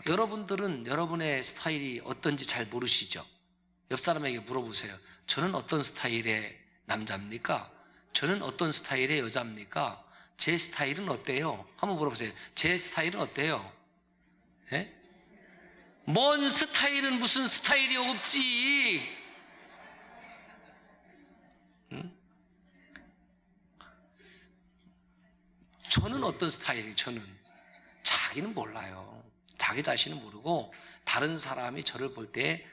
여러분들은 여러분의 스타일이 어떤지 잘 모르시죠? 옆 사람에게 물어보세요. 저는 어떤 스타일의 남자입니까? 저는 어떤 스타일의 여자입니까? 제 스타일은 어때요? 한번 물어보세요. 제 스타일은 어때요? 예? 뭔 스타일은 무슨 스타일이 없지? 응? 저는 어떤 스타일이에요? 저는 자기는 몰라요. 자기 자신은 모르고 다른 사람이 저를 볼 때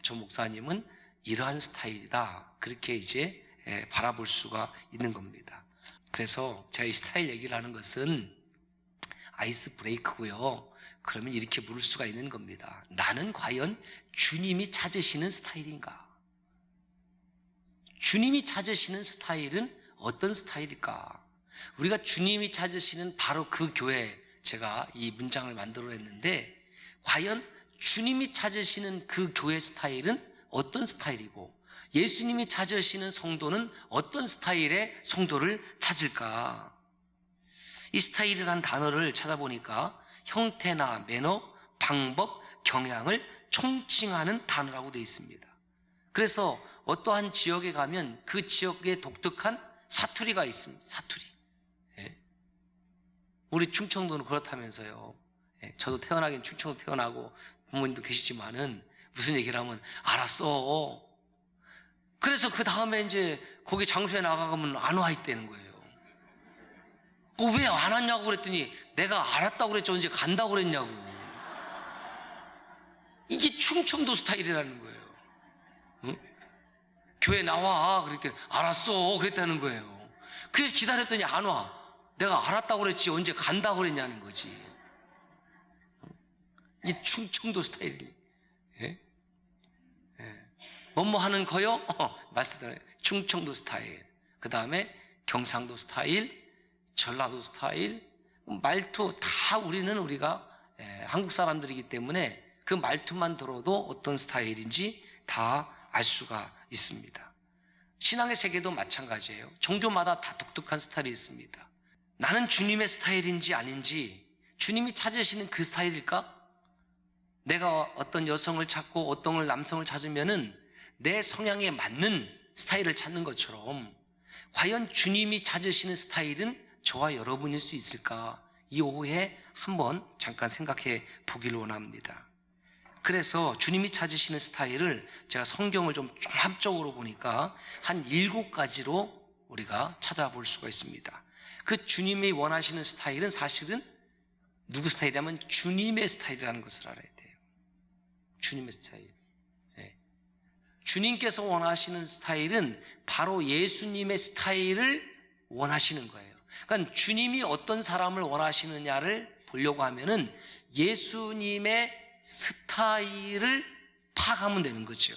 저 목사님은 이러한 스타일이다. 그렇게 이제 바라볼 수가 있는 겁니다. 그래서 제가 이 스타일 얘기를 하는 것은 아이스 브레이크고요. 그러면 이렇게 물을 수가 있는 겁니다. 나는 과연 주님이 찾으시는 스타일인가? 주님이 찾으시는 스타일은 어떤 스타일일까? 우리가 주님이 찾으시는 바로 그 교회, 제가 이 문장을 만들어냈는데 과연 주님이 찾으시는 그 교회 스타일은 어떤 스타일이고 예수님이 찾으시는 성도는 어떤 스타일의 성도를 찾을까? 이 스타일이라는 단어를 찾아보니까 형태나 매너, 방법, 경향을 총칭하는 단어라고 되어 있습니다. 그래서 어떠한 지역에 가면 그 지역의 독특한 사투리가 있습니다. 사투리. 우리 충청도는 그렇다면서요. 저도 태어나긴 충청도 태어나고 부모님도 계시지만은 무슨 얘기를 하면 알았어. 그래서 그 다음에 이제 거기 장소에 나가면 안 와 있다는 거예요. 왜 안 왔냐고 그랬더니 내가 알았다고 그랬죠. 언제 간다고 그랬냐고. 이게 충청도 스타일이라는 거예요. 응? 교회 나와. 그랬더니 알았어. 그랬다는 거예요. 그래서 기다렸더니 안 와. 내가 알았다고 그랬지 언제 간다고 그랬냐는 거지. 이 충청도 스타일이. 예? 뭐뭐 하는 거요? 말씀드려요. 충청도 스타일. 그 다음에 경상도 스타일, 전라도 스타일, 말투 다 우리가 한국 사람들이기 때문에 그 말투만 들어도 어떤 스타일인지 다 알 수가 있습니다. 신앙의 세계도 마찬가지예요. 종교마다 다 독특한 스타일이 있습니다. 나는 주님의 스타일인지 아닌지, 주님이 찾으시는 그 스타일일까? 내가 어떤 여성을 찾고 어떤 남성을 찾으면은 내 성향에 맞는 스타일을 찾는 것처럼 과연 주님이 찾으시는 스타일은 저와 여러분일 수 있을까? 이 오후에 한번 잠깐 생각해 보기를 원합니다. 그래서 주님이 찾으시는 스타일을 제가 성경을 좀 종합적으로 보니까 한 7가지로 우리가 찾아볼 수가 있습니다. 그 주님이 원하시는 스타일은 사실은 누구 스타일이냐면 주님의 스타일이라는 것을 알아야 돼요. 주님의 스타일. 네. 주님께서 원하시는 스타일은 바로 예수님의 스타일을 원하시는 거예요. 그러니까 주님이 어떤 사람을 원하시느냐를 보려고 하면은 예수님의 스타일을 파악하면 되는 거죠.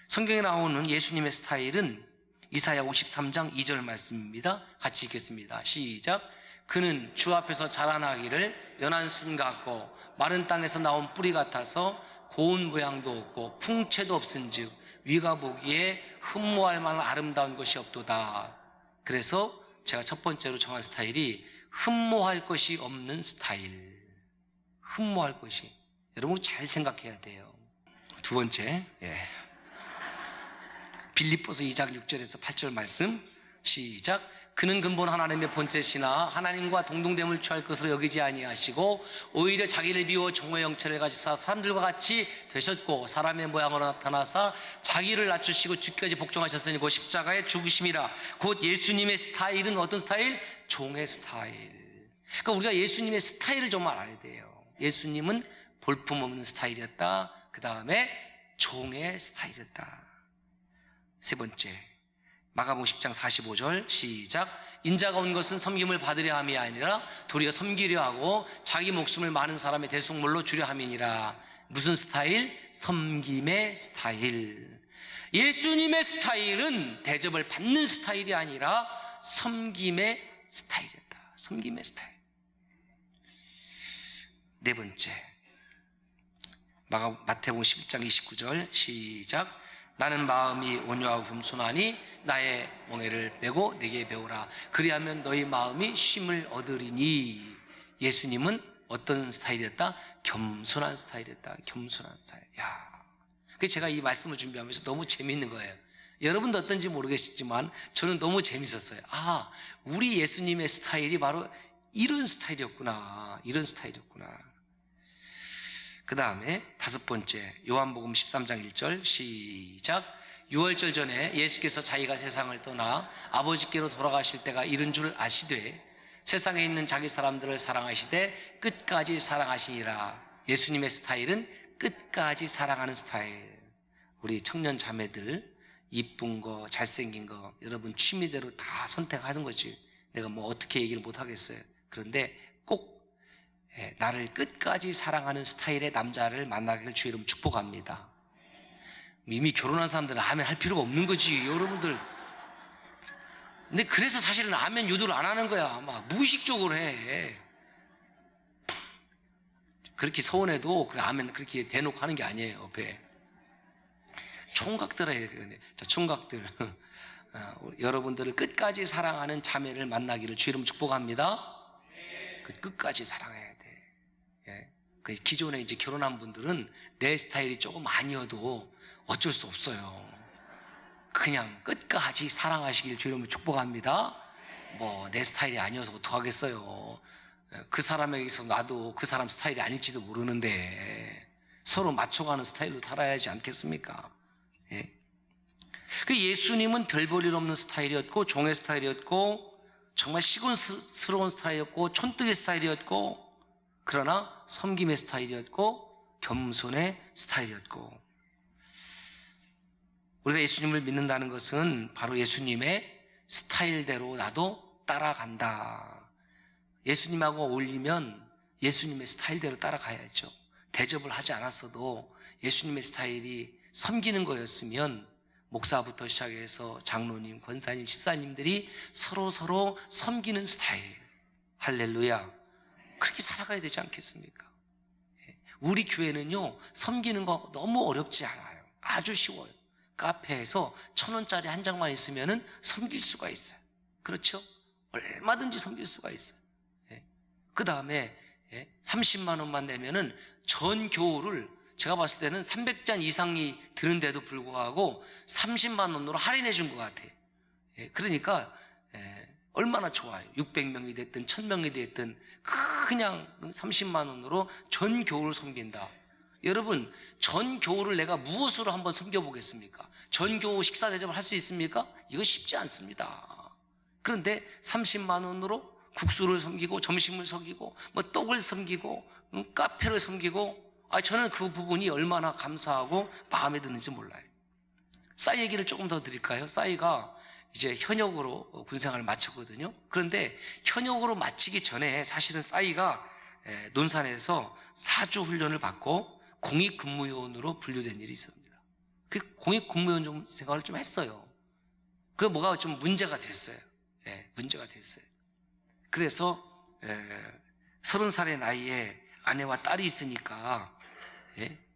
성경에 나오는 예수님의 스타일은 이사야 53장 2절 말씀입니다. 같이 읽겠습니다. 시작. 그는 주 앞에서 자라나기를 연한 순 같고 마른 땅에서 나온 뿌리 같아서 고운 모양도 없고 풍채도 없은즉 위가 보기에 흠모할 만한 아름다운 것이 없도다. 그래서 제가 첫 번째로 정한 스타일이 흠모할 것이 없는 스타일. 흠모할 것이. 여러분 잘 생각해야 돼요. 두 번째, 빌립보서 2장 6절에서 8절 말씀 시작. 그는 근본 하나님의 본체시나 하나님과 동등됨을 취할 것으로 여기지 아니하시고 오히려 자기를 비워 종의 형체를 가지사 사람들과 같이 되셨고 사람의 모양으로 나타나사 자기를 낮추시고 죽기까지 복종하셨으니 곧 십자가의 죽으심이라. 곧 예수님의 스타일은 어떤 스타일? 종의 스타일. 그러니까 우리가 예수님의 스타일을 좀 알아야 돼요. 예수님은 볼품없는 스타일이었다. 그 다음에 종의 스타일이었다. 세 번째, 마가복음 10장 45절 시작. 인자가 온 것은 섬김을 받으려 함이 아니라 도리어 섬기려 하고 자기 목숨을 많은 사람의 대속물로 주려 함이니라. 무슨 스타일? 섬김의 스타일. 예수님의 스타일은 대접을 받는 스타일이 아니라 섬김의 스타일이었다. 섬김의 스타일. 네 번째, 마태복음 11장 29절 시작. 나는 마음이 온유하고 겸손하니 나의 멍에를 메고 내게 배우라. 그리하면 너희 마음이 쉼을 얻으리니. 예수님은 어떤 스타일이었다? 겸손한 스타일이었다. 겸손한 스타일. 야, 그래서 제가 이 말씀을 준비하면서 너무 재미있는 거예요. 여러분도 어떤지 모르겠지만 저는 너무 재밌었어요. 아, 우리 예수님의 스타일이 바로 이런 스타일이었구나. 이런 스타일이었구나. 그 다음에 5번째, 요한복음 13장 1절 시작. 유월절 전에 예수께서 자기가 세상을 떠나 아버지께로 돌아가실 때가 이른 줄 아시되 세상에 있는 자기 사람들을 사랑하시되 끝까지 사랑하시니라. 예수님의 스타일은 끝까지 사랑하는 스타일. 우리 청년 자매들 이쁜 거, 잘생긴 거 여러분 취미대로 다 선택하는 거지. 내가 뭐 어떻게 얘기를 못 하겠어요. 그런데 꼭 나를 끝까지 사랑하는 스타일의 남자를 만나기를 주의 이름 축복합니다. 이미 결혼한 사람들은 아멘 할 필요가 없는 거지, 여러분들. 근데 그래서 사실은 아멘 유도를 안 하는 거야. 막 무의식적으로 해. 그렇게 서운해도 그래 아멘 그렇게 대놓고 하는 게 아니에요. 옆에 총각들 해야 돼요. 자, 총각들 여러분들을 끝까지 사랑하는 자매를 만나기를 주의 이름 축복합니다. 끝까지 사랑해야 돼. 예. 기존에 이제 결혼한 분들은 내 스타일이 조금 아니어도 어쩔 수 없어요. 그냥 끝까지 사랑하시길 주의 이름으로 축복합니다. 뭐 내 스타일이 아니어서 어떡하겠어요. 그 사람에게 있어서 나도 그 사람 스타일이 아닐지도 모르는데 서로 맞춰가는 스타일로 살아야 하지 않겠습니까? 예. 그 예수님은 별 볼 일 없는 스타일이었고 종의 스타일이었고 정말 시곤스러운 스타일이었고 촌뜨기 스타일이었고 그러나 섬김의 스타일이었고 겸손의 스타일이었고 우리가 예수님을 믿는다는 것은 바로 예수님의 스타일대로 나도 따라간다. 예수님하고 어울리면 예수님의 스타일대로 따라가야죠. 대접을 하지 않았어도 예수님의 스타일이 섬기는 거였으면 목사부터 시작해서 장로님, 권사님, 집사님들이 서로 섬기는 스타일. 할렐루야. 그렇게 살아가야 되지 않겠습니까? 우리 교회는요, 섬기는 거 너무 어렵지 않아요. 아주 쉬워요. 카페에서 1,000원짜리 한 장만 있으면은 섬길 수가 있어요. 그렇죠? 얼마든지 섬길 수가 있어요. 그 다음에 30만 원만 내면은 전 교우를 제가 봤을 때는 300잔 이상이 드는데도 불구하고 30만 원으로 할인해 준 것 같아요. 그러니까 얼마나 좋아요. 600명이 됐든 1000명이 됐든 그냥 30만 원으로 전 교우를 섬긴다. 여러분, 전 교우를 내가 무엇으로 한번 섬겨보겠습니까? 전 교우 식사 대접을 할 수 있습니까? 이거 쉽지 않습니다. 그런데 30만 원으로 국수를 섬기고 점심을 섬기고 뭐 떡을 섬기고 카페를 섬기고 저는 그 부분이 얼마나 감사하고 마음에 드는지 몰라요. 싸이 얘기를 조금 더 드릴까요? 싸이가 이제 현역으로 군생활을 마쳤거든요. 그런데 현역으로 마치기 전에 사실은 싸이가 논산에서 4주 훈련을 받고 공익근무요원으로 분류된 일이 있습니다. 그 공익근무요원 생활을 좀 했어요. 그게 뭐가 좀 문제가 됐어요. 문제가 됐어요. 그래서 30살의 나이에 아내와 딸이 있으니까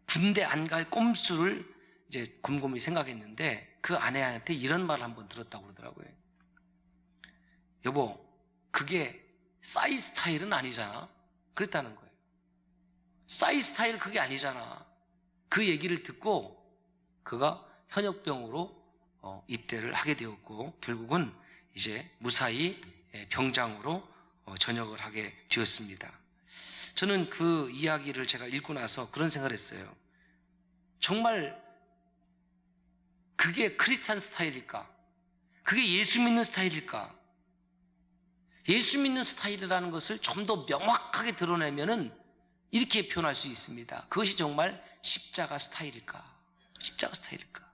군대 안 갈 꼼수를 이제 곰곰이 생각했는데 그 아내한테 이런 말을 한번 들었다고 그러더라고요. 여보, 그게 싸이 스타일은 아니잖아. 그랬다는 거예요. 싸이 스타일 그게 아니잖아. 그 얘기를 듣고 그가 현역병으로 입대를 하게 되었고 결국은 이제 무사히 병장으로 전역을 하게 되었습니다. 저는 그 이야기를 제가 읽고 나서 그런 생각을 했어요. 정말 그게 크리스찬 스타일일까? 그게 예수 믿는 스타일일까? 예수 믿는 스타일이라는 것을 좀 더 명확하게 드러내면은 이렇게 표현할 수 있습니다. 그것이 정말 십자가 스타일일까? 십자가 스타일일까?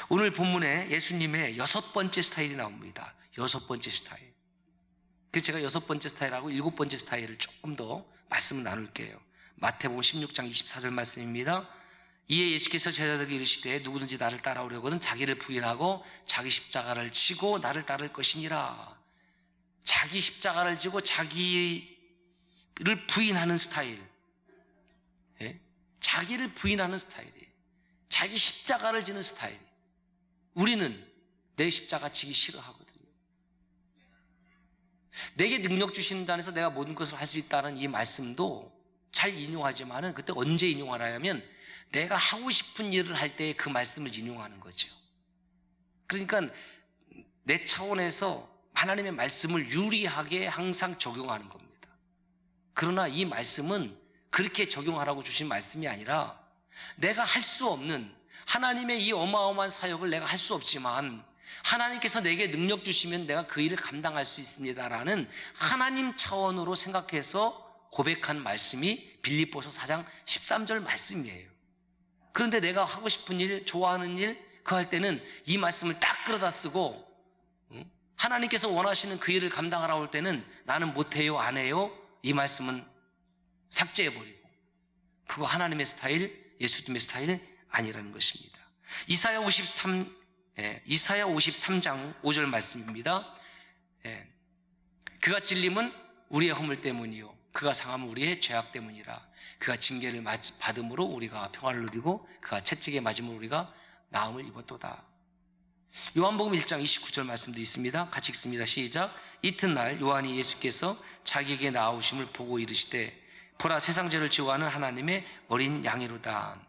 오늘 본문에 예수님의 6번째 스타일이 나옵니다. 6번째 스타일. 그래서 제가 6번째 스타일하고 7번째 스타일을 조금 더 말씀을 나눌게요. 마태복음 16장 24절 말씀입니다. 이에 예수께서 제자들에게 이르시되 누구든지 나를 따라오려거든 자기를 부인하고 자기 십자가를 지고 나를 따를 것이니라. 자기 십자가를 지고 자기를 부인하는 스타일. 자기를 부인하는 스타일이에요. 자기 십자가를 지는 스타일. 우리는 내 십자가 지기 싫어하거든요. 내게 능력 주시는 자에서 내가 모든 것을 할 수 있다는 이 말씀도 잘 인용하지만은 그때 언제 인용하냐면 내가 하고 싶은 일을 할 때 그 말씀을 인용하는 거죠. 그러니까 내 차원에서 하나님의 말씀을 유리하게 항상 적용하는 겁니다. 그러나 이 말씀은 그렇게 적용하라고 주신 말씀이 아니라 내가 할 수 없는 하나님의 이 어마어마한 사역을 내가 할 수 없지만 하나님께서 내게 능력 주시면 내가 그 일을 감당할 수 있습니다라는 하나님 차원으로 생각해서 고백한 말씀이 빌립보서 4장 13절 말씀이에요. 그런데 내가 하고 싶은 일, 좋아하는 일, 그 할 때는 이 말씀을 딱 끌어다 쓰고 하나님께서 원하시는 그 일을 감당하라고 할 때는 나는 못해요, 안 해요, 이 말씀은 삭제해버리고 그거 하나님의 스타일, 예수님의 스타일 아니라는 것입니다. 이사야 53장 5절 말씀입니다. 그가 찔림은 우리의 허물 때문이요 그가 상함은 우리의 죄악 때문이라. 그가 징계를 받음으로 우리가 평안을 누리고 그가 채찍에 맞음으로 우리가 나음을 입었도다. 요한복음 1장 29절 말씀도 있습니다. 같이 읽습니다. 시작. 이튿날 요한이 예수께서 자기에게 나아오심을 보고 이르시되 보라 세상 죄를 지워하는 하나님의 어린 양이로다.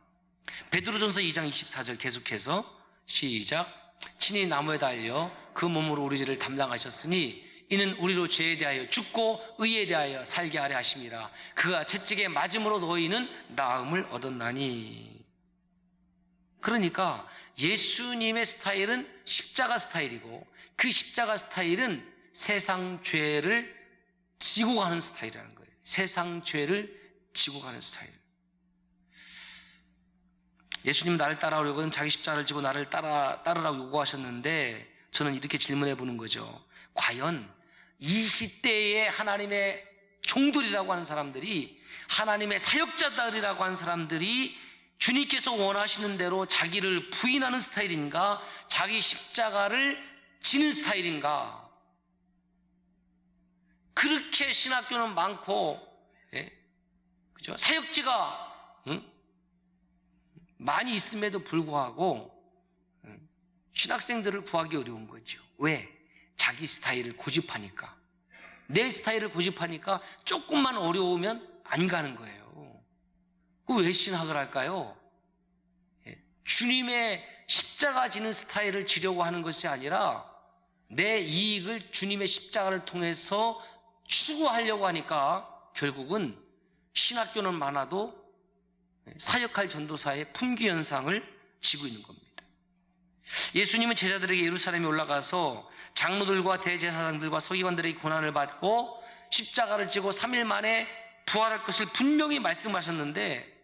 베드로전서 2장 24절 계속해서 시작. 친히 나무에 달려 그 몸으로 우리 죄를 담당하셨으니 이는 우리로 죄에 대하여 죽고 의에 대하여 살게 하려 하심이라. 그가 채찍에 맞음으로 너희는 나음을 얻었나니. 그러니까 예수님의 스타일은 십자가 스타일이고 그 십자가 스타일은 세상 죄를 지고 가는 스타일이라는 거예요. 세상 죄를 지고 가는 스타일. 예수님 나를 따라오려고는 자기 십자가를 지고 나를 따르라고 요구하셨는데 저는 이렇게 질문해 보는 거죠. 과연 이 시대에 하나님의 종들이라고 하는 사람들이, 하나님의 사역자들이라고 하는 사람들이 주님께서 원하시는 대로 자기를 부인하는 스타일인가, 자기 십자가를 지는 스타일인가? 그렇게 신학교는 많고, 그죠? 사역지가 많이 있음에도 불구하고 신학생들을 구하기 어려운 거죠. 왜? 자기 스타일을 고집하니까. 내 스타일을 고집하니까 조금만 어려우면 안 가는 거예요. 왜 신학을 할까요? 주님의 십자가 지는 스타일을 지려고 하는 것이 아니라 내 이익을 주님의 십자가를 통해서 추구하려고 하니까 결국은 신학교는 많아도 사역할 전도사의 품귀현상을 지고 있는 겁니다. 예수님은 제자들에게 예루살렘에 올라가서 장로들과 대제사장들과 서기관들에게 고난을 받고 십자가를 지고 3일 만에 부활할 것을 분명히 말씀하셨는데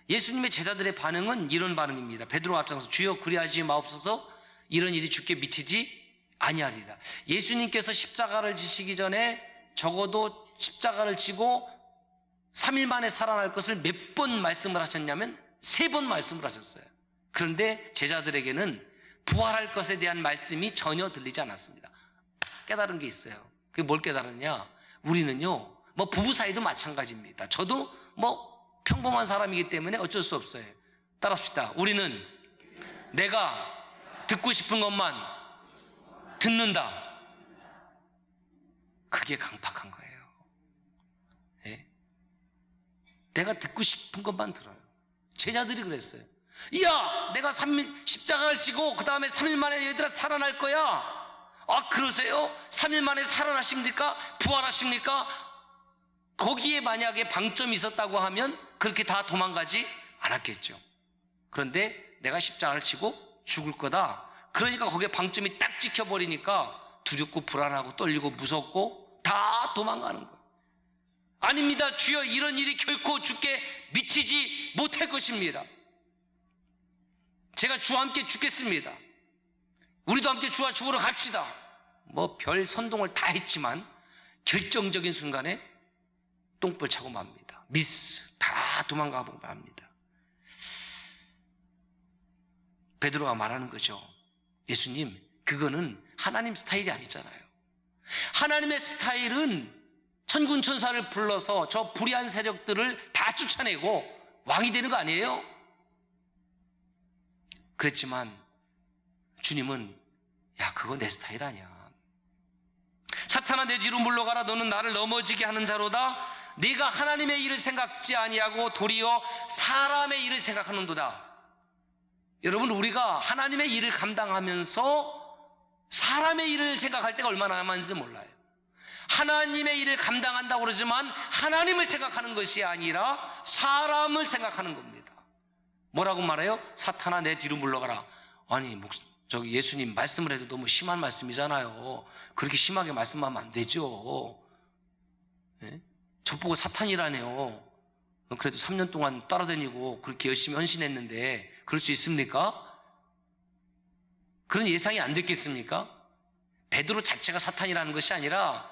예수님의 제자들의 반응은 이런 반응입니다. 베드로 앞장서 주여 그리하지 마옵소서, 이런 일이 주께 미치지 아니하리라. 예수님께서 십자가를 지시기 전에 적어도 십자가를 지고 3일 만에 살아날 것을 몇 번 말씀을 하셨냐면 3번 말씀을 하셨어요. 그런데 제자들에게는 부활할 것에 대한 말씀이 전혀 들리지 않았습니다. 깨달은 게 있어요. 그게 뭘 깨달았냐? 우리는요, 뭐 부부 사이도 마찬가지입니다. 저도 뭐 평범한 사람이기 때문에 어쩔 수 없어요. 따라합시다. 우리는 내가 듣고 싶은 것만 듣는다. 그게 강팍한 거예요. 내가 듣고 싶은 것만 들어요. 제자들이 그랬어요. 야, 내가 십자가를 지고 그 다음에 3일 만에 얘들아 살아날 거야. 아, 그러세요? 3일 만에 살아나십니까? 부활하십니까? 거기에 만약에 방점이 있었다고 하면 그렇게 다 도망가지 않았겠죠. 그런데 내가 십자가를 지고 죽을 거다. 그러니까 거기에 방점이 딱 찍혀버리니까 두렵고 불안하고 떨리고 무섭고 다 도망가는 거예요. 아닙니다. 주여, 이런 일이 결코 주께 미치지 못할 것입니다. 제가 주와 함께 죽겠습니다. 우리도 함께 주와 죽으러 갑시다. 뭐 별 선동을 다 했지만 결정적인 순간에 똥볼 차고 맙니다. 미스, 다 도망가고 맙니다. 베드로가 말하는 거죠. 예수님, 그거는 하나님 스타일이 아니잖아요. 하나님의 스타일은 천군 천사를 불러서 저 불의한 세력들을 다 쫓아내고 왕이 되는 거 아니에요? 그랬지만 주님은 야, 그거 내 스타일 아니야. 사탄아 내 뒤로 물러가라. 너는 나를 넘어지게 하는 자로다. 네가 하나님의 일을 생각지 아니하고 도리어 사람의 일을 생각하는도다. 여러분, 우리가 하나님의 일을 감당하면서 사람의 일을 생각할 때가 얼마나 많은지 몰라요. 하나님의 일을 감당한다고 그러지만 하나님을 생각하는 것이 아니라 사람을 생각하는 겁니다. 뭐라고 말해요? 사탄아 내 뒤로 물러가라. 아니 저기 예수님 말씀을 해도 너무 심한 말씀이잖아요. 그렇게 심하게 말씀하면 안 되죠. 예? 저보고 사탄이라네요. 그래도 3년 동안 따라다니고 그렇게 열심히 헌신했는데 그럴 수 있습니까? 그런 예상이 안 됐겠습니까? 베드로 자체가 사탄이라는 것이 아니라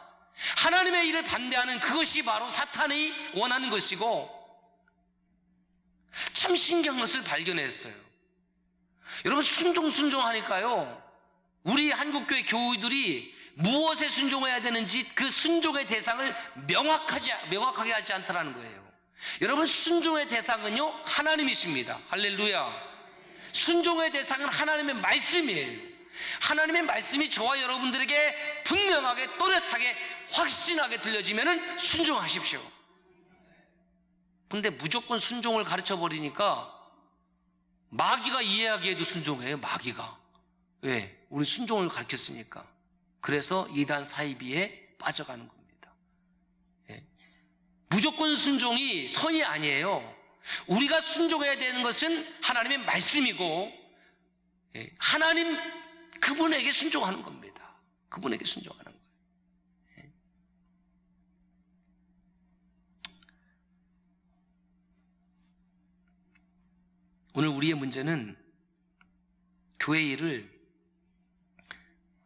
하나님의 일을 반대하는 그것이 바로 사탄이 원하는 것이고, 참 신기한 것을 발견했어요. 여러분, 순종하니까요, 우리 한국교회 교우들이 무엇에 순종해야 되는지 그 순종의 대상을 명확하게 하지 않다라는 거예요. 여러분, 순종의 대상은요 하나님이십니다. 할렐루야. 순종의 대상은 하나님의 말씀이에요. 하나님의 말씀이 저와 여러분들에게 분명하게 또렷하게 확신하게 들려지면은 순종하십시오. 근데 무조건 순종을 가르쳐 버리니까 마귀가 이해하기에도 순종해요. 마귀가. 왜? 우리 순종을 가르쳤으니까. 그래서 이단 사이비에 빠져가는 겁니다. 예. 무조건 순종이 선이 아니에요. 우리가 순종해야 되는 것은 하나님의 말씀이고, 예. 하나님 그분에게 순종하는 겁니다. 그분에게 순종하는 거예요. 예. 오늘 우리의 문제는 교회 일을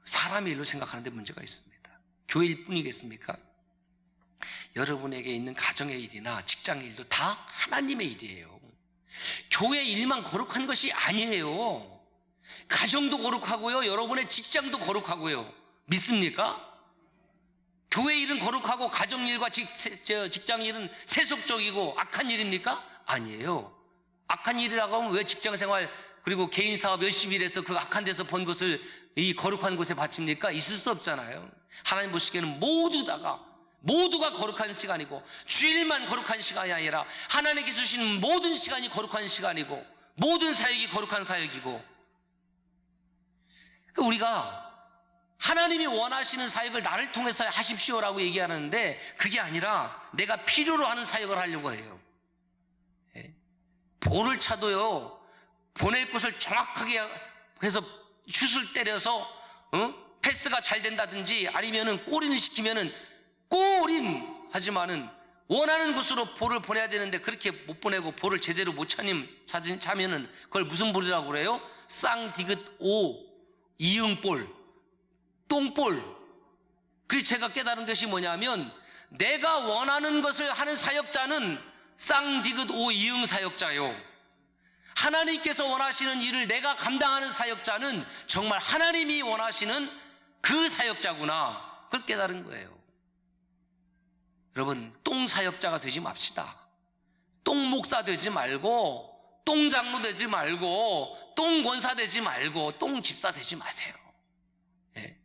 사람의 일로 생각하는 데 문제가 있습니다. 교회 일뿐이겠습니까? 여러분에게 있는 가정의 일이나 직장 일도 다 하나님의 일이에요. 교회 일만 거룩한 것이 아니에요. 가정도 거룩하고요, 여러분의 직장도 거룩하고요. 믿습니까? 교회 일은 거룩하고 가정 일과 직장 일은 세속적이고 악한 일입니까? 아니에요. 악한 일이라고 하면 왜 직장 생활 그리고 개인 사업 열심히 일해서 그 악한 데서 번 것을 이 거룩한 곳에 바칩니까? 있을 수 없잖아요. 하나님 보시기에는 모두가 거룩한 시간이고, 주일만 거룩한 시간이 아니라 하나님께서 주신 모든 시간이 거룩한 시간이고, 모든 사역이 거룩한 사역이고, 우리가 하나님이 원하시는 사역을 나를 통해서 하십시오라고 얘기하는데 그게 아니라 내가 필요로 하는 사역을 하려고 해요. 볼을 차도요, 보낼 곳을 정확하게 해서 슛을 때려서 패스가 잘 된다든지 아니면은 골인을 시키면은 골인 하지만은 원하는 곳으로 볼을 보내야 되는데 그렇게 못 보내고 볼을 제대로 못 차면은 그걸 무슨 볼이라고 그래요? 쌍디귿 오 이응볼, 똥볼. 그래서 제가 깨달은 것이 뭐냐면 내가 원하는 것을 하는 사역자는 쌍디귿 오 이응 사역자요, 하나님께서 원하시는 일을 내가 감당하는 사역자는 정말 하나님이 원하시는 그 사역자구나, 그걸 깨달은 거예요. 여러분, 똥 사역자가 되지 맙시다. 똥 목사 되지 말고, 똥 장로 되지 말고, 똥 권사 되지 말고, 똥 집사 되지 마세요. 예.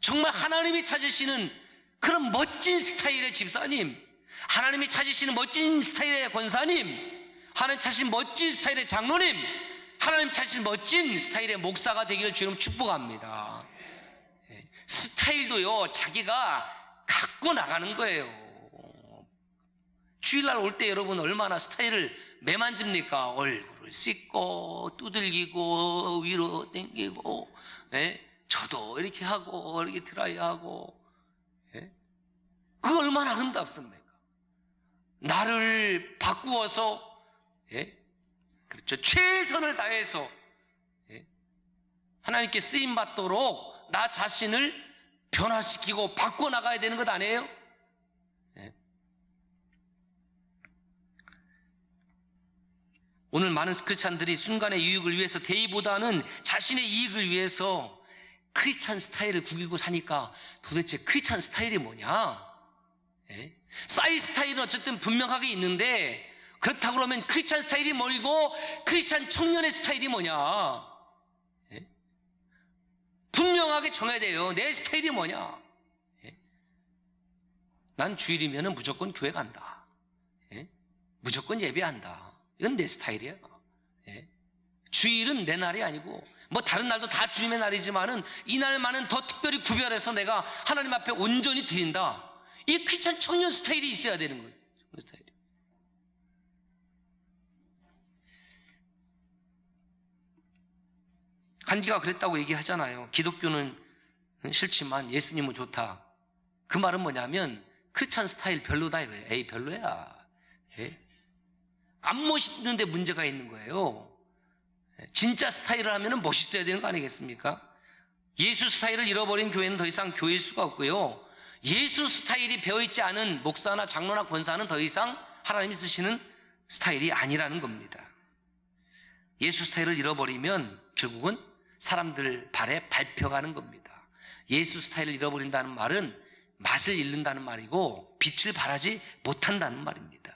정말 하나님이 찾으시는 그런 멋진 스타일의 집사님, 하나님이 찾으시는 멋진 스타일의 권사님, 하나님 찾으신 멋진 스타일의 장로님, 하나님 찾으신 멋진 스타일의 목사가 되기를 주님 축복합니다. 예. 스타일도요 자기가 갖고 나가는 거예요. 주일날 올 때 여러분 얼마나 스타일을 매만집니까? 얼굴을 씻고 두들기고 위로 당기고, 예? 저도 이렇게 하고 이렇게 드라이하고, 예? 그거 얼마나 아름답습니까? 나를 바꾸어서, 예? 그렇죠, 최선을 다해서, 예? 하나님께 쓰임 받도록 나 자신을 변화시키고 바꿔나가야 되는 것 아니에요? 예. 오늘 많은 크리스찬들이 순간의 유익을 위해서 대의보다는 자신의 이익을 위해서 크리스찬 스타일을 구기고 사니까 도대체 크리스찬 스타일이 뭐냐? 예? 싸이 스타일은 어쨌든 분명하게 있는데 그렇다고 그러면 크리스찬 스타일이 뭐이고 크리스찬 청년의 스타일이 뭐냐? 분명하게 정해야 돼요. 내 스타일이 뭐냐? 난 주일이면 무조건 교회 간다. 예? 무조건 예배한다. 이건 내 스타일이야. 예? 주일은 내 날이 아니고 뭐 다른 날도 다 주님의 날이지만은 이날만은 더 특별히 구별해서 내가 하나님 앞에 온전히 드린다. 이 크리스찬 청년 스타일이 있어야 되는 거예요. 그 스타일이. 간디가 그랬다고 얘기하잖아요. 기독교는 싫지만 예수님은 좋다. 그 말은 뭐냐면 크리스찬 스타일 별로다 이거예요. 에이 별로야. 예? 안 멋있는데 문제가 있는 거예요. 진짜 스타일을 하면 멋있어야 되는 거 아니겠습니까? 예수 스타일을 잃어버린 교회는 더 이상 교회일 수가 없고요. 예수 스타일이 배어있지 않은 목사나 장로나 권사는 더 이상 하나님이 쓰시는 스타일이 아니라는 겁니다. 예수 스타일을 잃어버리면 결국은 사람들 발에 밟혀가는 겁니다. 예수 스타일을 잃어버린다는 말은 맛을 잃는다는 말이고 빛을 발하지 못한다는 말입니다.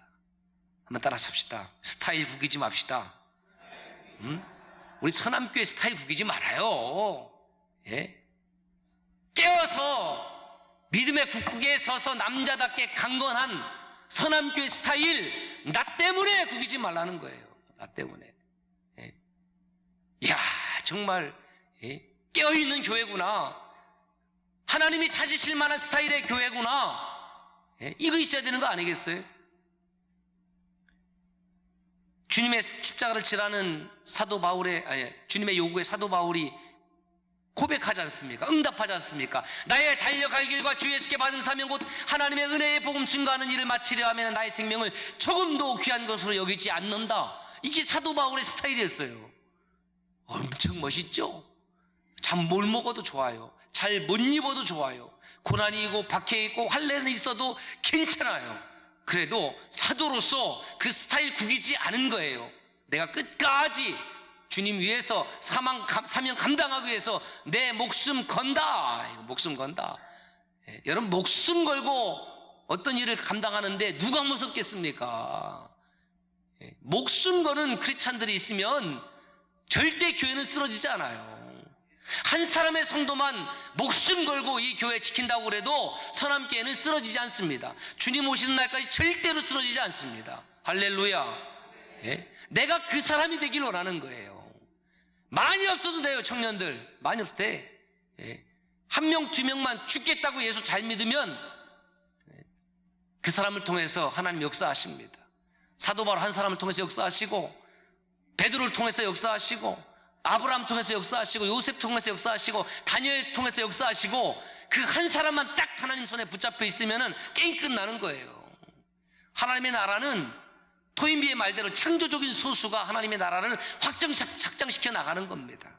한번 따라서 합시다. 스타일 구기지 맙시다. 우리 서남교회 스타일 구기지 말아요. 예? 깨어서 믿음의 국국에 서서 남자답게 강건한 서남교회 스타일 나 때문에 구기지 말라는 거예요. 나 때문에. 예. 이야 정말 예? 깨어있는 교회구나. 하나님이 찾으실 만한 스타일의 교회구나. 예? 이거 있어야 되는 거 아니겠어요? 주님의 십자가를 지라는 사도 바울의 주님의 요구에 사도 바울이 고백하지 않습니까? 응답하지 않습니까? 나의 달려갈 길과 주 예수께 받은 사명 곧 하나님의 은혜의 복음 증거하는 일을 마치려 하면 나의 생명을 조금도 귀한 것으로 여기지 않는다. 이게 사도 바울의 스타일이었어요. 엄청 멋있죠? 참 뭘 먹어도 좋아요. 잘 못 입어도 좋아요. 고난이 있고 박해 있고 환난이 있어도 괜찮아요. 그래도 사도로서 그 스타일 구기지 않은 거예요. 내가 끝까지 주님 위해서 사명 감당하기 위해서 내 목숨 건다. 목숨 건다. 예, 여러분 목숨 걸고 어떤 일을 감당하는데 누가 무섭겠습니까? 예, 목숨 거는 크리스찬들이 있으면 절대 교회는 쓰러지지 않아요. 한 사람의 성도만 목숨 걸고 이 교회 지킨다고 그래도 서남교회는 쓰러지지 않습니다. 주님 오시는 날까지 절대로 쓰러지지 않습니다. 할렐루야. 예? 내가 그 사람이 되길 원하는 거예요. 많이 없어도 돼요. 청년들 많이 없어도 돼. 예? 한 명, 두 명만 죽겠다고 예수 잘 믿으면 그 사람을 통해서 하나님 역사하십니다. 사도 바울 한 사람을 통해서 역사하시고 베드로를 통해서 역사하시고 아브라함 통해서 역사하시고 요셉 통해서 역사하시고 다니엘 통해서 역사하시고 그 한 사람만 딱 하나님 손에 붙잡혀 있으면 게임 끝나는 거예요. 하나님의 나라는 토인비의 말대로 창조적인 소수가 하나님의 나라를 확장시켜 나가는 겁니다.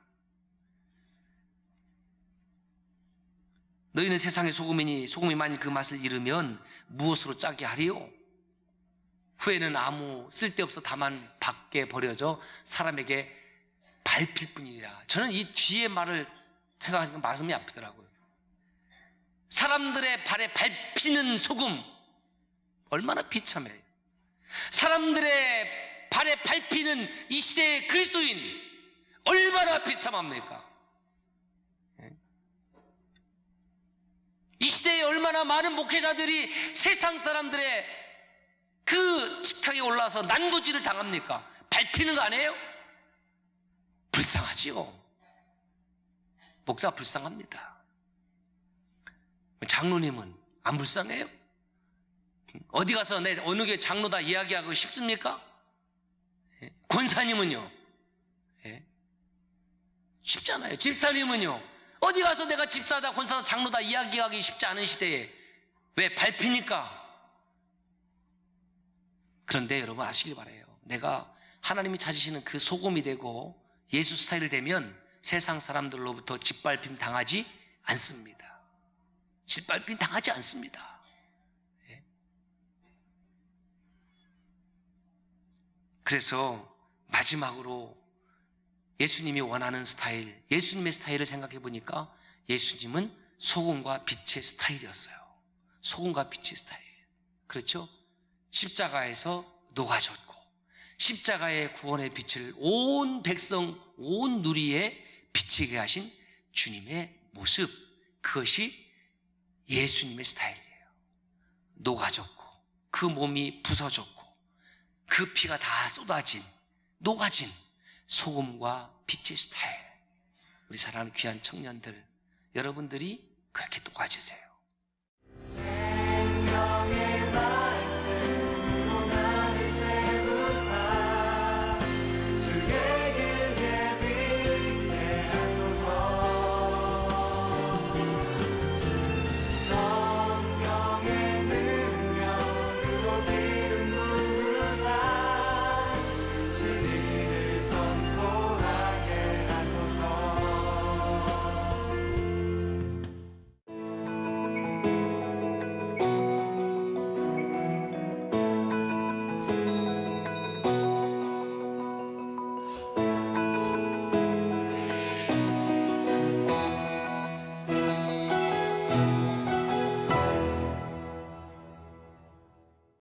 너희는 세상의 소금이니 소금이 만일 그 맛을 잃으면 무엇으로 짜게 하리요? 후에는 아무 쓸데없어 다만 밖에 버려져 사람에게 밟힐 뿐이라. 저는 이 뒤에 말을 생각하니까 마음이 아프더라고요. 사람들의 발에 밟히는 소금 얼마나 비참해요. 사람들의 발에 밟히는 이 시대의 그리스도인 얼마나 비참합니까? 이 시대에 얼마나 많은 목회자들이 세상 사람들의 그 식탁에 올라서 난도질을 당합니까? 밟히는 거 아니에요? 불쌍하지요. 목사가 불쌍합니다. 장로님은 안 불쌍해요? 어디 가서 내 어느 교회 장로다 이야기하고 싶습니까? 권사님은요? 쉽잖아요. 집사님은요? 어디 가서 내가 집사다 권사다 장로다 이야기하기 쉽지 않은 시대에 왜 밟히니까? 그런데 여러분 아시길 바라요. 내가 하나님이 찾으시는 그 소금이 되고 예수 스타일을 되면 세상 사람들로부터 짓밟힘 당하지 않습니다. 짓밟힘 당하지 않습니다. 그래서 마지막으로 예수님이 원하는 스타일, 예수님의 스타일을 생각해 보니까 예수님은 소금과 빛의 스타일이었어요. 소금과 빛의 스타일. 그렇죠? 십자가에서 녹아졌고 십자가의 구원의 빛을 온 백성, 온 누리에 비치게 하신 주님의 모습, 그것이 예수님의 스타일이에요. 녹아졌고 그 몸이 부서졌고 그 피가 다 쏟아진 녹아진 소금과 빛의 스타일. 우리 사랑하는 귀한 청년들, 여러분들이 그렇게 녹아지세요.